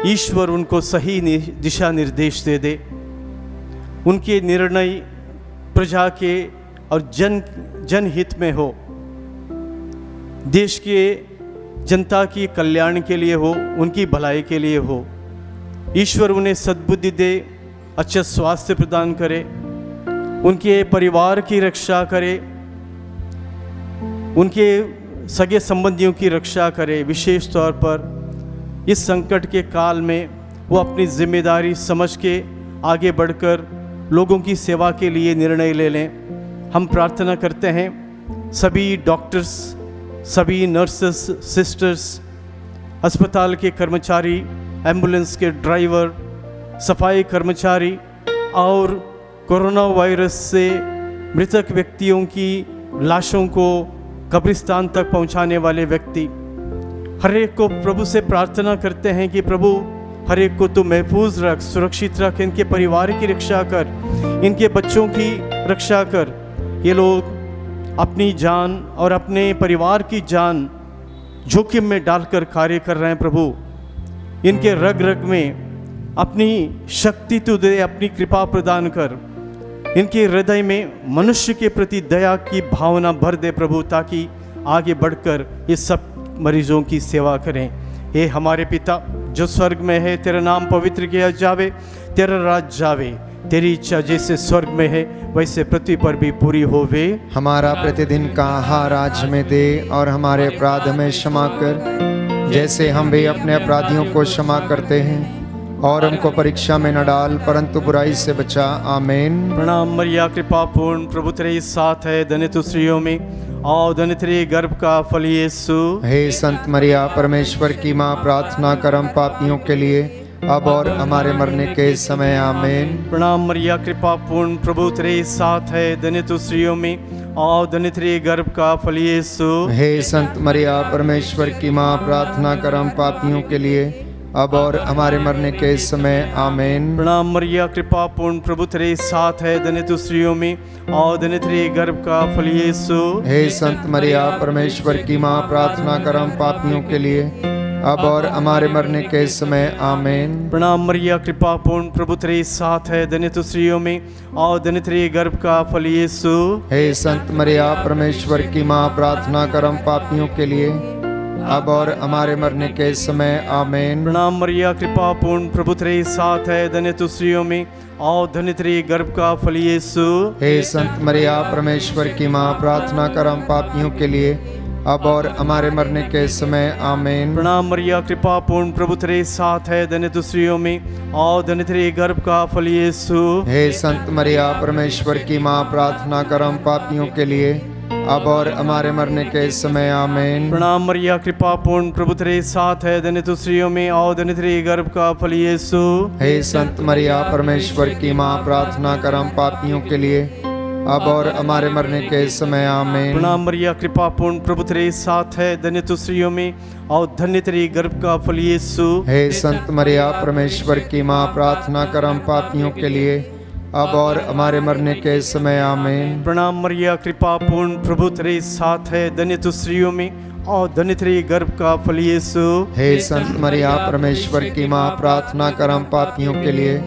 Speaker 1: ईश्वर उनको सही दिशा निर्देश दे दे, उनके निर्णय प्रजा के और जनहित में हो, देश के जनता की कल्याण के लिए हो, उनकी भलाई के लिए हो। ईश्वर उन्हें सद्बुद्धि दे, अच्छा स्वास्थ्य प्रदान करे, उनके परिवार की रक्षा करे, उनके सगे संबंधियों की रक्षा करे। विशेष तौर पर इस संकट के काल में वो अपनी जिम्मेदारी समझ के आगे बढ़कर लोगों की सेवा के लिए निर्णय ले लें। हम प्रार्थना करते हैं सभी डॉक्टर्स, सभी नर्सेस, सिस्टर्स, अस्पताल के कर्मचारी, एम्बुलेंस के ड्राइवर, सफाई कर्मचारी और कोरोना वायरस से मृतक व्यक्तियों की लाशों को कब्रिस्तान तक पहुंचाने वाले व्यक्ति, हर एक को प्रभु से प्रार्थना करते हैं कि प्रभु हर एक को तू महफूज रख, सुरक्षित रख, इनके परिवार की रक्षा कर, इनके बच्चों की रक्षा कर। ये लोग अपनी जान और अपने परिवार की जान जोखिम में डालकर कार्य कर रहे हैं। प्रभु इनके रग रग में अपनी शक्ति तू दे, अपनी कृपा प्रदान कर, इनके हृदय में मनुष्य के प्रति दया की भावना भर दे प्रभु, ताकि आगे बढ़कर ये सब मरीजों की सेवा करें। हे हमारे पिता जो स्वर्ग में है, तेरा नाम पवित्र किया जावे, तेरा राज जावे, तेरी इच्छा जैसे स्वर्ग में है वैसे पृथ्वी पर भी पूरी होवे।
Speaker 2: हमारा प्रतिदिन का आहार आज हमें दे, और हमारे अपराध हमें क्षमा कर, जैसे हम भी अपने अपराधियों को क्षमा करते हैं, और हमको परीक्षा में न डाल, परंतु बुराई से बचा। आमीन।
Speaker 1: प्रणाम मरिया, कृपा पूर्ण, प्रभु तेरे साथ है, धन्य तू स्त्रियों में और धन्य तेरे गर्भ का फल यीशु।
Speaker 2: हे संत मरिया, परमेश्वर की माँ, प्रार्थना कर हम पापियों के लिए, अब और हमारे मरने के समय आमीन।
Speaker 1: प्रणाम मरिया, कृपा पूर्ण, प्रभु तेरे साथ है, धन्य तू स्त्रियों में और धन्य तेरे गर्भ का फल यीशु।
Speaker 2: हे संत मरिया, परमेश्वर की माँ, प्रार्थना कर हम पापियों के लिए, अब और हमारे मरने के समय आमीन।
Speaker 1: प्रणाम मरिया, कृपा पूर्ण, प्रभु तेरे साथ है, धन्य तू स्त्रियों में और धन्य तेरे गर्भ का फल यीशु।
Speaker 2: हे संत मरिया, परमेश्वर की माँ, प्रार्थना कर हम पापियों के लिए, अब और हमारे मरने के समय आमीन।
Speaker 1: प्रणाम मरिया, कृपा पूर्ण, प्रभु तेरे साथ है, धन्य तू स्त्रियों में और धन्य तेरे गर्भ का फल यीशु।
Speaker 2: हे संत मरिया, परमेश्वर की माँ, प्रार्थना कर हम पापियों के लिए, अब और हमारे मरने के समय आमीन।
Speaker 1: प्रणाम मरिया, कृपा पूर्ण, प्रभु तेरे साथ है, धन्य तू स्त्रियों में और धन्य तेरे गर्भ का फल यीशु।
Speaker 2: हे संत मरिया परमेश्वर की माँ, प्रार्थना कर हम पापियों के लिए, अब और हमारे मरने के समय आमीन।
Speaker 1: प्रणाम मरिया, कृपा पूर्ण, प्रभु तेरे साथ है, धन्य तू स्त्रियों में और धन्य तेरे गर्भ का फल यीशु।
Speaker 2: हे संत मरिया परमेश्वर की माँ, प्रार्थना कर हम पापियों के लिए, अब और हमारे मरने के समय आमीन।
Speaker 1: प्रणाम मरिया, कृपा पूर्ण, प्रभु तेरे साथ है, धन्य तू स्त्रियों में और धन्य तेरे गर्भ का फल यीशु।
Speaker 2: हे संत मरिया परमेश्वर की माँ, प्रार्थना कर हम पापियों के लिए, अब और हमारे मरने के समय आमीन।
Speaker 1: प्रणाम मरिया, कृपा पूर्ण, प्रभु तेरे साथ है, धन्य तू स्त्रियों में और धन्य तेरे गर्भ का फल यीशु।
Speaker 2: हे संत मरिया परमेश्वर की माँ, प्रार्थना कर हम पापियों के लिए, अब और हमारे मरने के समय आमीन।
Speaker 1: प्रणाम मरिया, कृपा पूर्ण, प्रभु तेरे साथ है, धन्य तू स्त्रियों में और धन्य तेरे गर्भ का फल यीशु।
Speaker 2: हे संत मरिया परमेश्वर की माँ, प्रार्थना कर हम पापियों के लिए,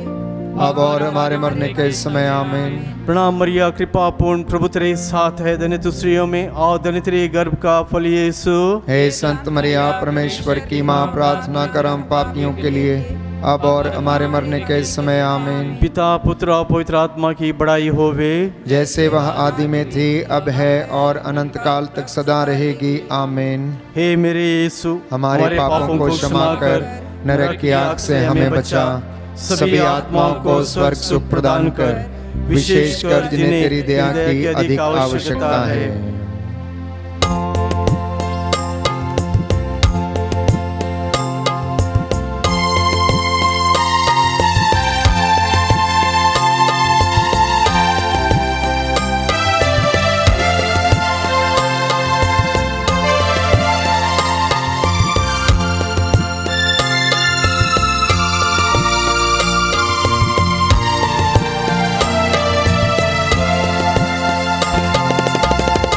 Speaker 2: अब और हमारे मरने के समय आमीन।
Speaker 1: प्रणाम मरिया, कृपा पूर्ण, प्रभु तेरे साथ है, धन्य तू स्त्रियों में और धन्य तेरे गर्भ का फल यीशु।
Speaker 2: हे संत मरिया परमेश्वर की माँ, प्रार्थना कर हम पापियों के लिए, अब और हमारे मरने के समय आमीन।
Speaker 1: पिता, पुत्र और पवित्र आत्मा की बड़ाई होवे,
Speaker 2: जैसे वह आदि में थी, अब है और अनंत काल तक सदा रहेगी आमीन।
Speaker 1: हे मेरे यीशु,
Speaker 2: हमारे पापों को क्षमा कर, नरक की आग से हमें बचा, सभी आत्माओं को स्वर्ग सुख प्रदान कर, विशेषकर जिन्हें तेरी दया की अधिक आवश्यकता है।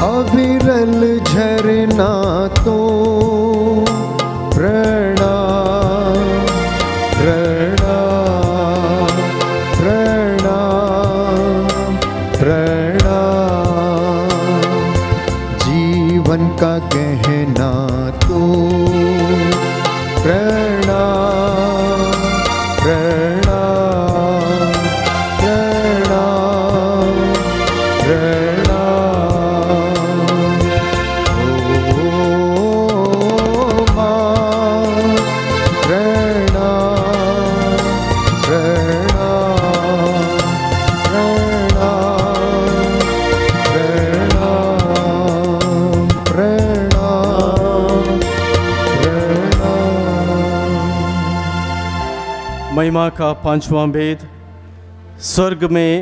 Speaker 2: अविरल झरना तो प्रणाम प्रणाम प्रणाम प्रणाम, जीवन का गहना तो प्रणाम प्रणाम प्रणाम प्रणाम।
Speaker 1: महिमा का पांचवा भेद, स्वर्ग में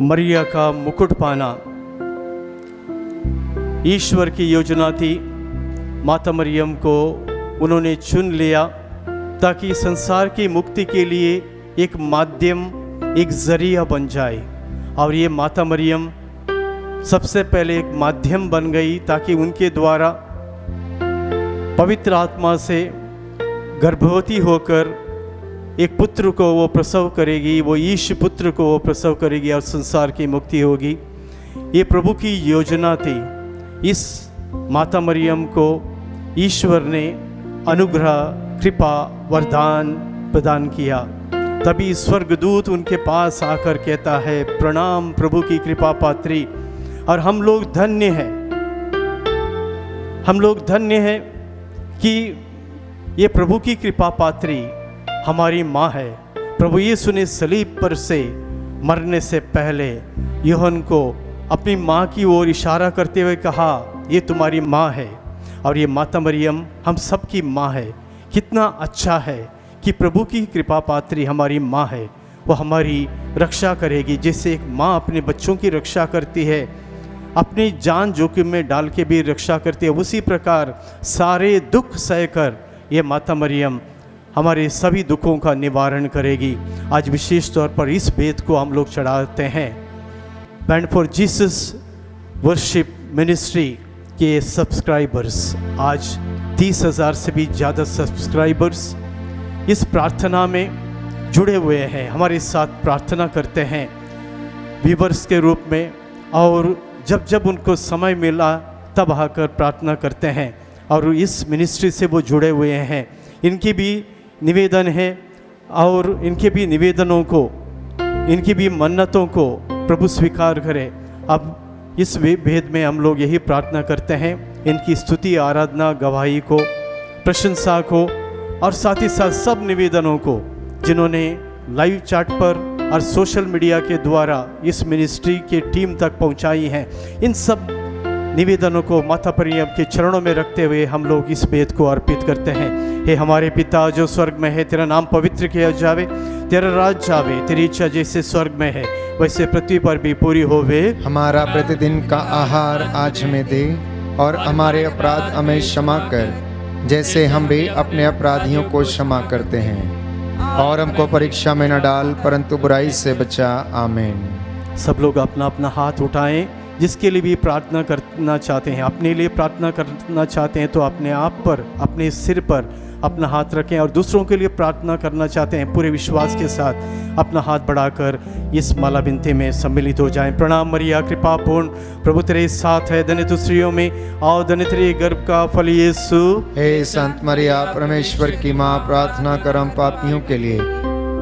Speaker 1: मरिया का मुकुट पाना। ईश्वर की योजना थी, माता मरियम को उन्होंने चुन लिया ताकि संसार की मुक्ति के लिए एक माध्यम, एक जरिया बन जाए। और ये माता मरियम सबसे पहले एक माध्यम बन गई ताकि उनके द्वारा पवित्र आत्मा से गर्भवती होकर एक पुत्र को वो प्रसव करेगी, वो यीशु पुत्र को वो प्रसव करेगी और संसार की मुक्ति होगी। ये प्रभु की योजना थी। इस माता मरियम को ईश्वर ने अनुग्रह, कृपा, वरदान प्रदान किया। तभी स्वर्गदूत उनके पास आकर कहता है, प्रणाम प्रभु की कृपा पात्री। और हम लोग धन्य हैं, हम लोग धन्य हैं कि ये प्रभु की कृपा पात्री हमारी माँ है। प्रभु यीशु ने सलीब पर से मरने से पहले यूहन्ना को अपनी माँ की ओर इशारा करते हुए कहा, ये तुम्हारी माँ है। और ये माता मरियम हम सब की माँ है। कितना अच्छा है कि प्रभु की कृपा पात्री हमारी माँ है। वो हमारी रक्षा करेगी, जैसे एक माँ अपने बच्चों की रक्षा करती है, अपनी जान जोखिम में डाल के भी रक्षा करती है, उसी प्रकार सारे दुख सहकर ये माता मरियम हमारे सभी दुखों का निवारण करेगी। आज विशेष तौर पर इस भेद को हम लोग चढ़ाते हैं। Band for Jesus worship ministry के सब्सक्राइबर्स, आज 30,000 से भी ज़्यादा सब्सक्राइबर्स इस प्रार्थना में जुड़े हुए हैं, हमारे साथ प्रार्थना करते हैं व्यूवर्स के रूप में, और जब जब उनको समय मिला तब आकर प्रार्थना करते हैं। और इस मिनिस्ट्री से वो जुड़े हुए हैं, इनकी भी निवेदन है और इनके भी निवेदनों को, इनकी भी मन्नतों को प्रभु स्वीकार करे। अब इस भेद में हम लोग यही प्रार्थना करते हैं, इनकी स्तुति, आराधना, गवाही को, प्रशंसा को और साथ ही साथ सब निवेदनों को जिन्होंने लाइव चैट पर और सोशल मीडिया के द्वारा इस मिनिस्ट्री के टीम तक पहुंचाई हैं, इन सब निवेदनों को माता मरियम के चरणों में रखते हुए हम लोग इस भेद को अर्पित करते हैं। हे हमारे पिता जो स्वर्ग में है, तेरा नाम पवित्र किया जावे, तेरा राज आवे, तेरी इच्छा जैसे स्वर्ग में है वैसे पृथ्वी पर भी पूरी होवे।
Speaker 2: हमारा प्रतिदिन का आहार आज हमें दे, और हमारे अपराध हमें क्षमा कर जैसे हम भी अपने अपराधियों को क्षमा करते हैं, और हमको परीक्षा में न डाल परंतु बुराई से बचा। आमीन।
Speaker 1: सब लोग अपना अपना हाथ उठाएं, जिसके लिए भी प्रार्थना करना चाहते हैं, अपने लिए प्रार्थना करना चाहते हैं तो अपने आप पर, अपने सिर पर अपना हाथ रखें, और दूसरों के लिए प्रार्थना करना चाहते हैं पूरे विश्वास के साथ अपना हाथ बढ़ाकर इस माला विनती में सम्मिलित हो जाएं। प्रणाम मरिया, कृपा पूर्ण, प्रभु तेरे साथ है, धन्य तू स्त्रियों में और धन्य तेरे गर्भ का फल यीशु।
Speaker 2: हे संत मरिया, परमेश्वर की माँ, प्रार्थना कर हम पापियों के लिए,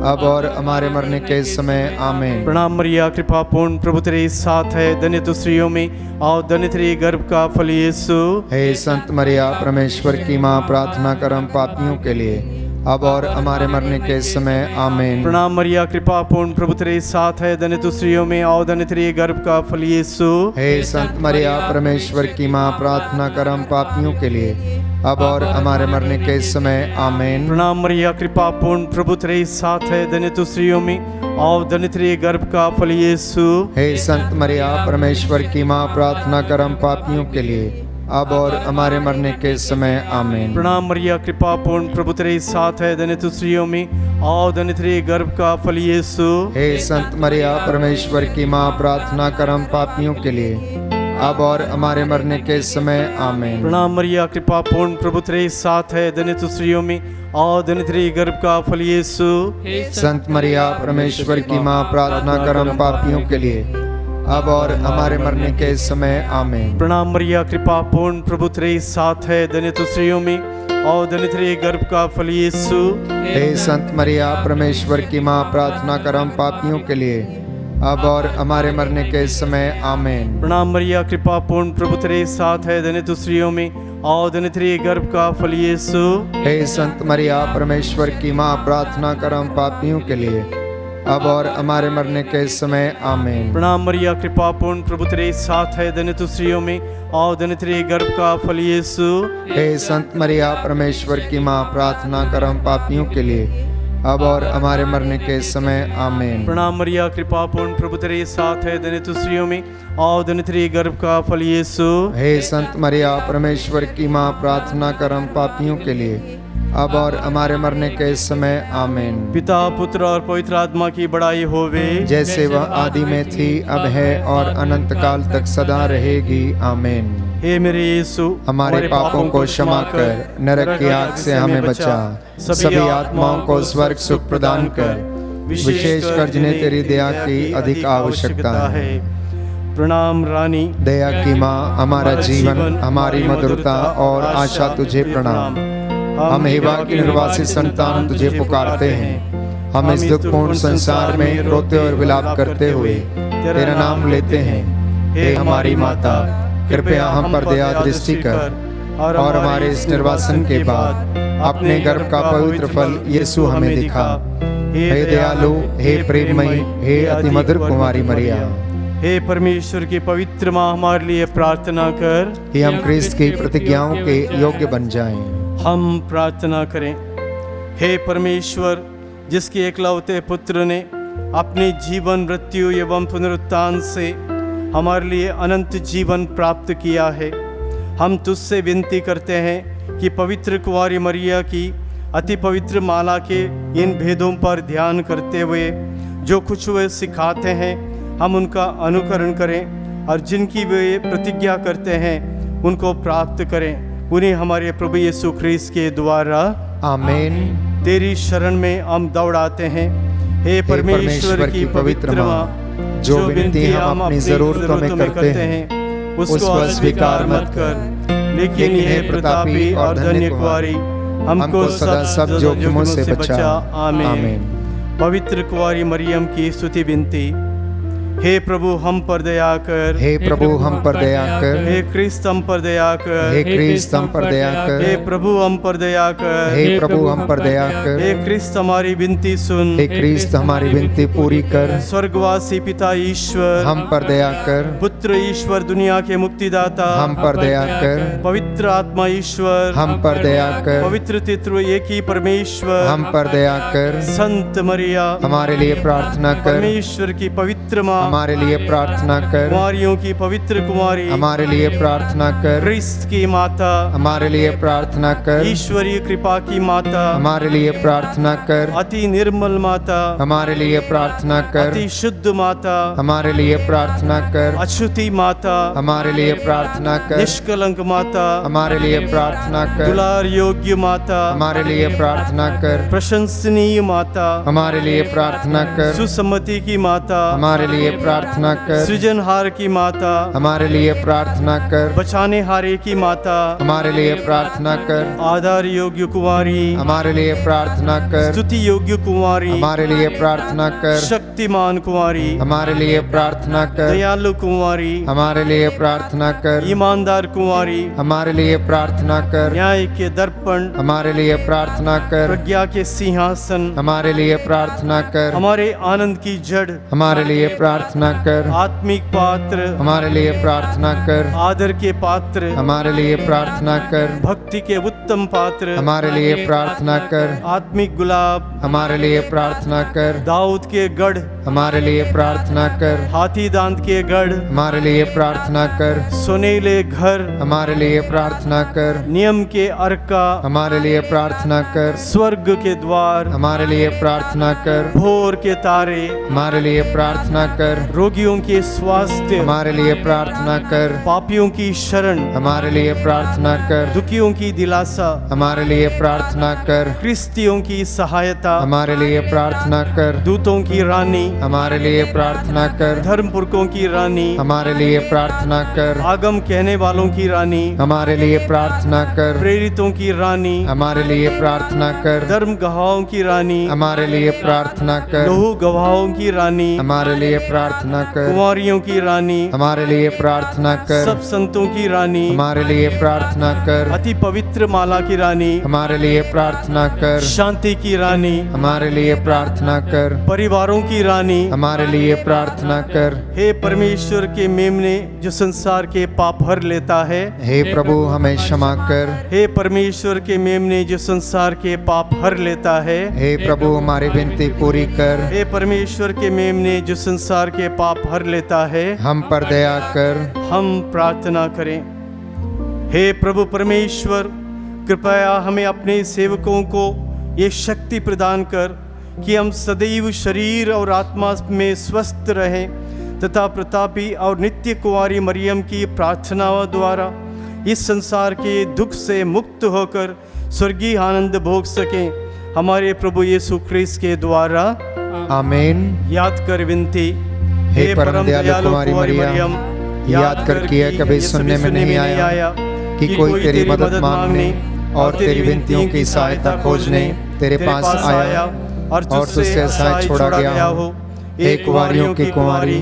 Speaker 2: अब और हमारे मरने के समय। आमीन।
Speaker 1: प्रणाम मरिया, कृपा पूर्ण, प्रभु तेरे साथ है, धन्य तू स्त्रियों में और धन्य तेरे गर्भ का फल यीशु।
Speaker 2: हे संत मरिया, परमेश्वर की माँ, प्रार्थना कर हम पापियों के लिए, अब और हमारे मरने के समय। आमीन।
Speaker 1: प्रणाम मरिया, कृपा पूर्ण, प्रभु तेरे साथ है, धन्य तू स्त्रियों में और धन्य तेरे गर्भ का फल यीशु।
Speaker 2: हे संत मरिया, परमेश्वर की माँ, प्रार्थना कर हम पापियों के लिए, अब और हमारे मरने के समय। आमीन।
Speaker 1: प्रणाम मरिया, कृपा पूर्ण, प्रभु तेरे साथ है, धन्य तू स्त्रियों में और धन्य तेरे गर्भ का फल यीशु।
Speaker 2: हे संत मरिया, परमेश्वर की माँ, प्रार्थना कर हम पापियों के लिए, अब और हमारे मरने के समय। आमीन।
Speaker 1: प्रणाम मरिया, कृपा पूर्ण, प्रभु तेरे साथ है, धन्य तू स्त्रियों में और धन्य तेरे गर्भ का फल यीशु।
Speaker 2: हे संत मरिया, परमेश्वर की माँ, प्रार्थना कर हम पापियों के लिए, अब और हमारे मरने के समय। आमीन।
Speaker 1: प्रणाम मरिया, कृपा पूर्ण, प्रभु तेरे साथ है, धन्य तू स्त्रियों में और धन्य तेरे गर्भ का फल यीशु।
Speaker 2: संत मरिया, परमेश्वर की माँ, प्रार्थना कर हम पापियों के लिए, अब और हमारे मरने के समय। आमीन।
Speaker 1: प्रणाम मरिया, कृपा पूर्ण, प्रभु तेरे साथ है, धन्य तू स्त्रियों में और धन्य तेरे गर्भ का फल यीशु।
Speaker 2: हे संत मरिया, परमेश्वर की माँ, प्रार्थना कर हम पापियों के लिए, अब और हमारे मरने के समय। आमीन।
Speaker 1: प्रणाम मरिया, कृपा पूर्ण, प्रभु तेरे साथ है, धन्य तू स्त्रियों में और धन्य तेरे गर्भ का फल यीशु।
Speaker 2: हे संत मरिया, परमेश्वर की माँ, प्रार्थना कर हम पापियों के लिए, अब और हमारे मरने के समय। आमीन।
Speaker 1: प्रणाम मरिया, कृपा पूर्ण, प्रभु तेरे साथ है, धन्य तू स्त्रियों में और धन्य तेरे गर्भ का फल यीशु।
Speaker 2: हे संत मरिया, परमेश्वर की माँ, प्रार्थना कर हम पापियों के लिए, अब और हमारे मरने के समय। आमीन।
Speaker 1: प्रणाम मरिया, कृपा पूर्ण, प्रभु तेरे साथ है, धन्य तू स्त्रियों में और धन्य तेरे गर्भ का फल यीशु।
Speaker 2: हे संत मरिया, परमेश्वर की माँ, प्रार्थना कर हम पापियों के लिए, अब और हमारे मरने के समय। आमीन।
Speaker 1: पिता, पुत्र और पवित्र आत्मा की बड़ाई होवे,
Speaker 2: जैसे वह आदि में थी, अब है और अनंत काल तक सदा रहेगी। आमीन।
Speaker 1: हे मेरे यीशु,
Speaker 2: हमारे पापों को क्षमा कर, नरक की आग से हमें बचा, सभी आत्माओं को स्वर्ग सुख प्रदान कर, विशेषकर जिन्हें तेरी दया की अधिक आवश्यकता है।
Speaker 1: प्रणाम रानी,
Speaker 2: दया की माँ, हमारा जीवन, हमारी मधुरता और आशा तुझे प्रणाम। हम हेवा की निर्वासित संतान तुझे पुकारते हैं। हम इस दुखपूर्ण संसार में रोते और विलाप करते हुए तेरा नाम लेते हैं। हे हमारी माता, कृपया हम पर दया दृष्टि कर और हमारे इस निर्वासन के बाद अपने गर्भ का पवित्र फल यीशु हमें दिखा। हे दयालु, हे प्रेममयी, हे अति मधुर कुमारी मरिया,
Speaker 1: हे परमेश्वर की पवित्र माँ, हमारे लिए प्रार्थना कर
Speaker 2: कि हम क्रिस्त की प्रतिज्ञाओं के योग्य बन जाएं।
Speaker 1: हम प्रार्थना करें। हे परमेश्वर, जिसके एकलौते पुत्र ने अपने जीवन, मृत्यु एवं पुनरुत्थान से हमारे लिए अनंत जीवन प्राप्त किया है, हम तुझसे विनती करते हैं कि पवित्र कुंवारी मरिया की अति पवित्र माला के इन भेदों पर ध्यान करते हुए जो कुछ वे सिखाते हैं, हम उनका अनुकरण करें और जिनकी वे प्रतिज्ञा करते हैं उनको प्राप्त करें। उन्हें हमारे प्रभु यीशु ख्रीस्त के द्वारा
Speaker 2: आमीन।
Speaker 1: तेरी शरण में हम दौड़ाते हैं। हे परमेश्वर की पवित्र माँ, जो विनती हम अपनी ज़रूरतों में करते हैं उसको अस्वीकार मत कर, लेकिन यह प्रतापी और धन्य कुंवारी हमको सदा सब जोखिमों से बचा। आमीन। पवित्र कुंवारी मरियम की स्तुति विनती। हे प्रभु हम पर दया कर,
Speaker 2: हे प्रभु हम पर दया कर,
Speaker 1: हे क्रिस्त हम पर दया कर,
Speaker 2: हे क्रिस्त हम पर दया कर,
Speaker 1: हे प्रभु हम पर दया कर,
Speaker 2: हे प्रभु हम पर दया कर,
Speaker 1: हे क्रिस्त हमारी विनती सुन,
Speaker 2: हे क्रिस्त हमारी विनती पूरी कर।
Speaker 1: स्वर्गवासी पिता ईश्वर
Speaker 2: हम पर दया कर,
Speaker 1: पुत्र ईश्वर दुनिया के मुक्तिदाता
Speaker 2: हम पर दया कर,
Speaker 1: पवित्र आत्मा ईश्वर
Speaker 2: हम पर दया कर,
Speaker 1: पवित्र तत्व एक ही परमेश्वर
Speaker 2: हम पर दया कर।
Speaker 1: संत मरिया
Speaker 2: हमारे लिए प्रार्थना कर,
Speaker 1: परमेश्वर की पवित्र माँ
Speaker 2: हमारे लिए प्रार्थना कर,
Speaker 1: कुंवारियों की पवित्र कुंवारी
Speaker 2: हमारे लिए प्रार्थना कर,
Speaker 1: क्रिस्त की माता
Speaker 2: हमारे लिए प्रार्थना कर,
Speaker 1: ईश्वरीय कृपा की माता
Speaker 2: हमारे लिए प्रार्थना कर,
Speaker 1: अति निर्मल माता
Speaker 2: हमारे लिए प्रार्थना कर,
Speaker 1: अति शुद्ध माता
Speaker 2: हमारे लिए प्रार्थना कर,
Speaker 1: अछूती माता
Speaker 2: हमारे लिए प्रार्थना कर,
Speaker 1: निष्कलंक माता
Speaker 2: हमारे लिए प्रार्थना कर,
Speaker 1: दुलार योग्य माता
Speaker 2: हमारे लिए प्रार्थना कर,
Speaker 1: प्रशंसनीय माता
Speaker 2: हमारे लिए प्रार्थना कर,
Speaker 1: सुसम्मति की माता
Speaker 2: हमारे लिए प्रार्थना कर,
Speaker 1: सृजनहार की माता
Speaker 2: हमारे लिए प्रार्थना कर,
Speaker 1: बचाने हारे की माता
Speaker 2: हमारे लिए प्रार्थना कर,
Speaker 1: आधार योग्य कुंवारी
Speaker 2: हमारे लिए प्रार्थना कर,
Speaker 1: स्तुति योग्य कुंवारी
Speaker 2: हमारे लिए प्रार्थना कर,
Speaker 1: शक्तिमान कुंवारी
Speaker 2: हमारे लिए प्रार्थना कर,
Speaker 1: दयालु कुंवारी
Speaker 2: हमारे लिए प्रार्थना कर,
Speaker 1: ईमानदार कुंवारी
Speaker 2: हमारे लिए प्रार्थना कर,
Speaker 1: न्याय के दर्पण
Speaker 2: हमारे लिए प्रार्थना कर,
Speaker 1: प्रज्ञा के सिंहासन
Speaker 2: हमारे लिए प्रार्थना कर,
Speaker 1: हमारे आनंद की जड़
Speaker 2: हमारे लिए प्रार्थना कर,
Speaker 1: आत्मिक पात्र
Speaker 2: हमारे लिए प्रार्थना कर,
Speaker 1: आदर के पात्र
Speaker 2: हमारे लिए प्रार्थना कर,
Speaker 1: भक्ति के उत्तम पात्र
Speaker 2: हमारे लिए प्रार्थना कर,
Speaker 1: आत्मिक गुलाब
Speaker 2: हमारे लिए प्रार्थना कर,
Speaker 1: दाऊद के गढ़
Speaker 2: हमारे लिए प्रार्थना कर,
Speaker 1: हाथी दांत के गढ़
Speaker 2: हमारे लिए प्रार्थना कर,
Speaker 1: सोनेले घर
Speaker 2: हमारे लिए प्रार्थना कर,
Speaker 1: नियम के अर्का
Speaker 2: हमारे लिए प्रार्थना कर,
Speaker 1: स्वर्ग के द्वार
Speaker 2: हमारे लिए प्रार्थना कर,
Speaker 1: भोर के तारे
Speaker 2: हमारे लिए प्रार्थना कर,
Speaker 1: रोगियों के स्वास्थ्य
Speaker 2: हमारे लिए प्रार्थना कर,
Speaker 1: पापियों की शरण
Speaker 2: हमारे लिए प्रार्थना कर,
Speaker 1: दुखियों की दिलासा
Speaker 2: हमारे लिए प्रार्थना कर,
Speaker 1: क्रिस्तियों की सहायता
Speaker 2: हमारे लिए प्रार्थना कर,
Speaker 1: दूतों की रानी
Speaker 2: हमारे लिए प्रार्थना कर,
Speaker 1: धर्मपुरखों की रानी
Speaker 2: हमारे लिए प्रार्थना कर,
Speaker 1: आगम कहने वालों की रानी
Speaker 2: हमारे लिए प्रार्थना कर,
Speaker 1: प्रेरितों की रानी
Speaker 2: हमारे लिए प्रार्थना कर,
Speaker 1: धर्म गवाहों की रानी
Speaker 2: हमारे लिए प्रार्थना कर,
Speaker 1: लहू गवाहों की रानी
Speaker 2: हमारे लिए प्रार्थना कर,
Speaker 1: कुंवारियों की रानी
Speaker 2: हमारे लिए प्रार्थना कर,
Speaker 1: सब संतों की रानी
Speaker 2: हमारे लिए प्रार्थना कर,
Speaker 1: अति पवित्र माला की रानी
Speaker 2: हमारे लिए प्रार्थना कर,
Speaker 1: शांति की रानी
Speaker 2: हमारे लिए प्रार्थना कर,
Speaker 1: परिवारों की रानी
Speaker 2: हमारे लिए प्रार्थना कर।
Speaker 1: हे परमेश्वर के मेमने जो संसार के पाप हर लेता है,
Speaker 2: हे प्रभु हमें क्षमा कर,
Speaker 1: हे परमेश्वर के मेमने जो संसार के पाप हर लेता है,
Speaker 2: हे प्रभु हमारी विनती पूरी कर,
Speaker 1: हे परमेश्वर के मेमने जो संसार के पाप हर लेता है,
Speaker 2: हम पर दया कर।
Speaker 1: हम प्रार्थना करें। हे प्रभु परमेश्वर, कृपया हमें अपने सेवकों को ये शक्ति प्रदान कर कि हम सदैव शरीर और आत्मा में स्वस्थ रहें तथा प्रतापी और नित्य कुंवारी मरियम की प्रार्थनाओं द्वारा इस संसार के दुख से मुक्त होकर स्वर्गीय आनंद भोग सकें। हमारे प्रभु यीशु ख्रिस्त के द्वारा
Speaker 2: आमीन।
Speaker 1: याद कर विनती।
Speaker 2: हे परम दयालु कुंवारी मरियम, याद कर किया कभी सुनने में नहीं आया कि कोई तेरी मदद मांगने और तेरी विनतियों की सहायता खोजने तेरे पास आया और तुझसे सहाय छोड़ा गया हो। हे कुंवारियों की कुंवारी,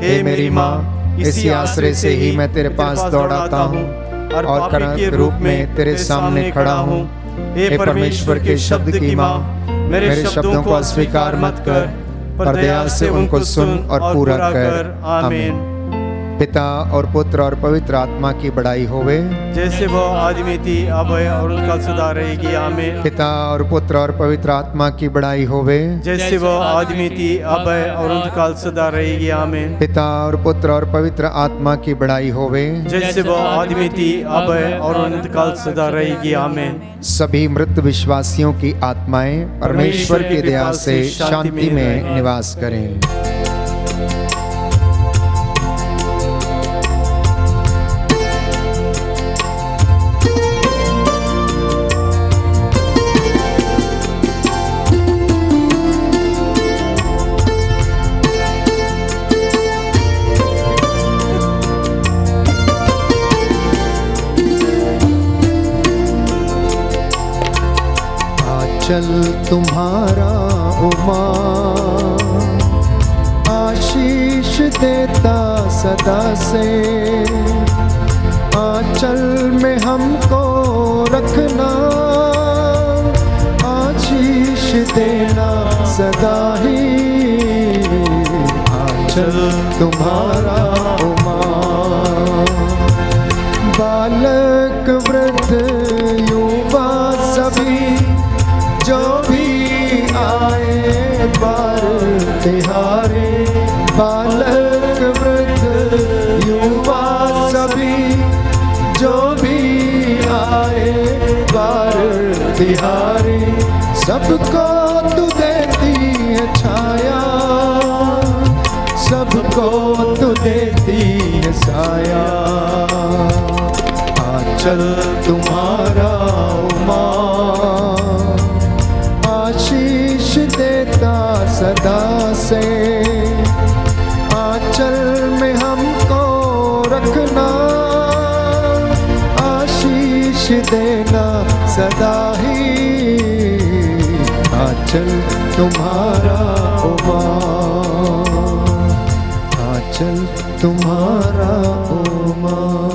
Speaker 2: हे मेरी माँ, इसी आश्रय से ही मैं तेरे पास दौड़ाता हूँ और करण के रूप में तेरे सामने खड़ा हूँ। हे परमेश्वर के शब्द की माँ, मेरे शब्दों को अस्वीकार मत कर, पर दया से उनको सुन और पूरा कर। आमीन। पिता और पुत्र और पवित्र आत्मा की बड़ाई होवे,
Speaker 1: जैसे वो आदि में थी अब है और उनका सदा रहेगी। आमीन।
Speaker 2: पिता और पुत्र और पवित्र आत्मा की बड़ाई होवे,
Speaker 1: जैसे वो आदि में थी अब है और उनका सदा रहेगी। आमीन।
Speaker 2: पिता और पुत्र और पवित्र आत्मा की बड़ाई होवे,
Speaker 1: जैसे वो आदि में थी अब है और अनंतकाल सदा रहेगी। आमीन।
Speaker 2: सभी मृत विश्वासियों की आत्माएं परमेश्वर की दया से शांति में निवास करें। आंचल तुम्हारा उमा, आशीष देता सदा से, आंचल में हमको रखना, आशीष देना सदा ही, आंचल तुम्हारा उमा। बालक वृद्ध युवा सभी जो भी आए बार तिहारे, बालक वृद्ध युवा सभी जो भी आए बार तिहारे, सबको तू देती है छाया, सबको तू देती है साया, आंचल तुम्हारा उमा, आशीष देता सदा से, आंचल में हमको रखना, आशीष देना सदा ही, आंचल तुम्हारा उमा, आंचल तुम्हारा उमा।